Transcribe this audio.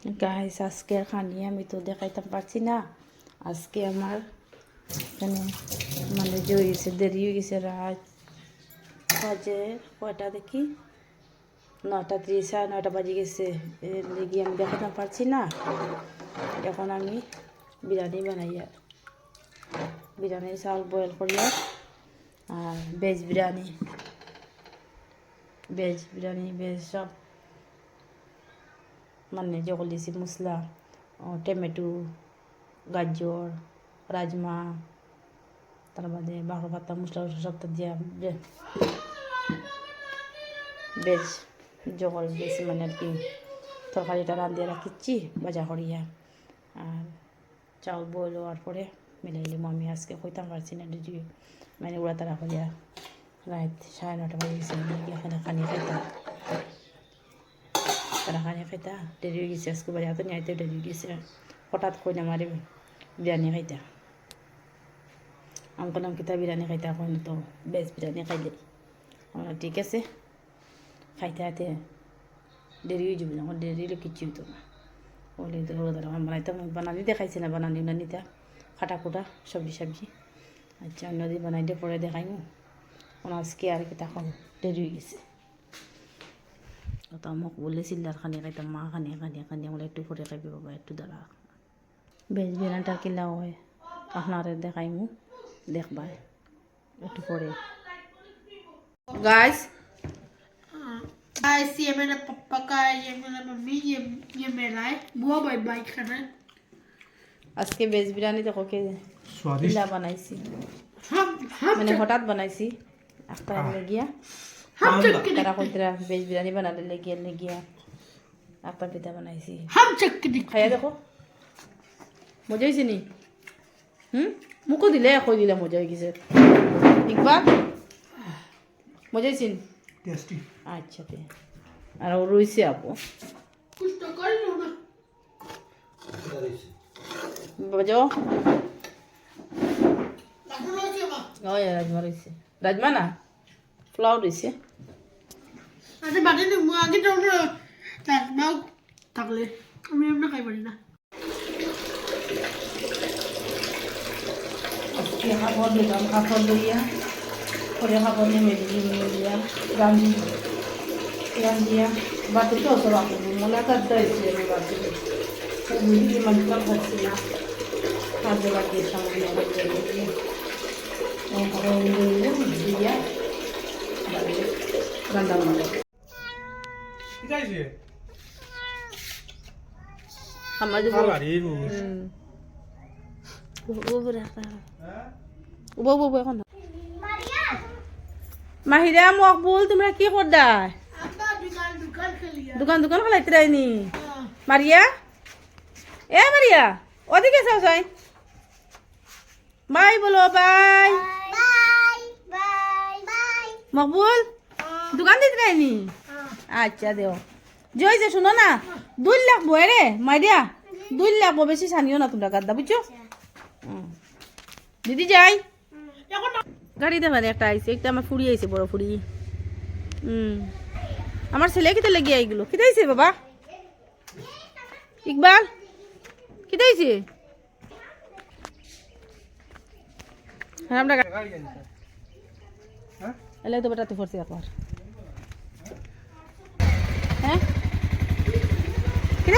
Guys আজকের খানি আমি তো দেখাইতে পারছি না। আজকে আমার এখানে মানে যে হয়েছে দেরি হয়ে গেছে, রাত বাজে কয়টা দেখি 9:30 9:30 বাজে গেছে। এর লেগে আমি দেখাতে পারছি না। এখন আমি বিরিয়ানি বানাইয়া বিরিয়ানির চাউল বয়েল করিয়া আর ভেজ বিরিয়ানি ভেজ সব মানে যেগুলো দিয়েছি মশলা, টমেটো, গাজর, রাজমা, তার বাদে বারো পাতা মশলা সবটা দিয়া ভেজ জগল দিয়েছি, মানে আর কি তরকারিটা রাঁধিয়ে রাখিচ্ছি বাজা করিয়া। আর চাউল বয়েল হওয়ার পরে মিলাইলাম। আমি আজকে কইতাম পারছি না যদি মানে উড়া তারা করিয়া রাত 9:30 বাজে গেছে। এখানে খানি খাইতাম, তারা খানি খাইতা দেরি হয়ে গেছে। আজকে বাড়ি হাতে নিয়ে আইতে দেরি হয়ে গেছে। হঠাৎ কই না মারে বিরিয়ানি খাইতা। আমি কলাম কিতা বিরিয়ানি খাইতা, কই তো ভেজ বিরিয়ানি খাইলে। আমরা ঠিক আছে খাইতে হাতে দেরি হয়ে যাবে না, আমার দেরি হলে কিচ্ছু হইতো না। বলে তো তারা বানাইতাম, বানানি দেখাইছে না, বানানি না নিতা কাটা কুটা সবজি। আচ্ছা অন্যদিন বানাই দিয়ে পরে দেখাইমু। আজকে আর কি তখন দেরি হয়ে গেছে। তো আমাকে বলেছিল আর খানি খাইতাম, মা খানি আমরা একটু পরে খাইবে বাবা, একটু দাঁড়া। ভেজ বিরিয়ানিটা কিলা হয় আপনারে দেখাইমু, দেখবাই একটু পরে। গাইস Guys, ये मेरा पापा का है, ये मेरा मम्मी, ये मेरा है। बुआ भाई बाइक खाना है। আজকে ভেজ বিরিয়ানি দেখো কে কিলা বানাইছি, हम মানে হঠাৎ বানাইছি। একটা লেগিয়া हम चेक के তারা কইতরা ভেজ বিরিয়ানি বানালে লেগিয়া একটা পিঠা বানাইছি। हम चेक के খাইয়া দেখো মজা হয়েছে নি? মুখও দিলে কই দিলে মজা হয়ে গেছে। একবার মজা হয়েছে নি? টেস্টি। আচ্ছা তে আর ও রইছে আপু कुछ तो कर लो ना। বাজো। लगना चाहिए माँ। ওই রাজমা রইছে, রাজমা না পোলাও রইছে। अरे बातें नहीं मुझे आगे जाओ ना। तक मैं तक ले मैं अपना खाई पड़ी ना। আজকে খাবার দিলাম, খাবার লইয়া পরে খাবার নিয়ে দিয়া রান্ধিয়া বাটি তো সব আপনি মনে করতে হয়েছে। বাটি মুরগি মাংস খাচ্ছি না, কাজে লাগিয়ে সামনে দিয়া রান্না বান্না ঠিক আছে। আমার এখন মাহিরা মকবুল তোমরা কি করদা? आपका दुकान के लिए। দোকান খালাইতে রাইনি মারিয়া। এ মারিয়া ওদিকে যাও যাই, বাই বলো বাই। মকবুল দোকান দিতে রাইনি? আচ্ছা দেও জয় যে শুনো না 2 লাখ বই রে মারিয়া, 2 লাখ বেশি সানিও না তোমরা গাদ্দা, বুঝছো? দিদি যাই গাড়িতে মানে একটা আইছে, একটা আমার ফুড়ি আইছে, বড় ফুড়ি। আমার ছেলে কিতে লেগে এইগুলো কিতে আইছে বাবা? ইকবাল কিতে আইছে? হ্যাঁ আমরা এলে তো বেটাতে পড়ছে একবার। হ্যাঁ কিতে